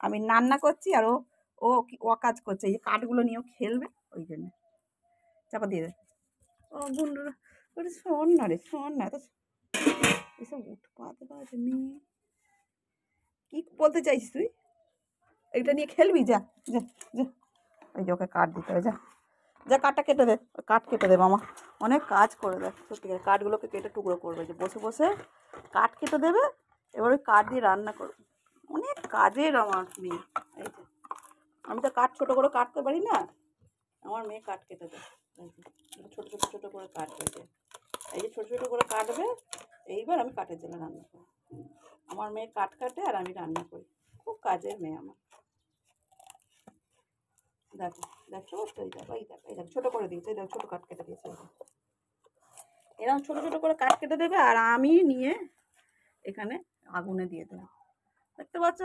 আমি রান্না করছি আর ও কাজ করছে, এই যে কাঠগুলো নিয়েও খেলবে ওই জন্য। চাপা দিয়ে দে। ও গুন্ডুরা, ওরে শোন না রে, শোন না, তো এসব উৎপাত বাজে মেয়ে। কি বলতে চাইছিস তুই? এটা নিয়ে খেলবি? যা যা যা, এই যে ওকে কাঠ দিতে হবে, যা যা, কাঠটা কেটে দে, কাঠ কেটে দে মামা, অনেক কাজ করে দেখ সত্যিকার। কাঠগুলোকে কেটে টুকরো করবে, যে বসে বসে কাঠ কেটে দেবে, এবার ওই কাঠ দিয়ে রান্না করবে। অনেক কাজের আমার মেয়ে। এই যে আমি তো কাঠ ছোটো করে কাটতে পারি না, আমার মেয়ে কাঠ কেটে দেয়। এই যে ছোটো ছোটো ছোটো করে কাটবে, যে এই যে ছোটো ছোটো করে কাটবে, এইবার আমি কাঠের জন্য রান্না করি। আমার মেয়ে কাঠ কাটে আর আমি রান্না করি, খুব কাজের মেয়ে আমার। দেখো দেখো, এই দেখো, এই দেখো, এই দেখো, ছোটো করে দিয়েছে, এই দেখো ছোটো কাঠ কেটে দিয়েছে। এরকম ছোটো ছোটো করে কাঠ কেটে দেবে আর আমি নিয়ে এখানে আগুনে দিয়ে দেবো, দেখতে পাচ্ছ?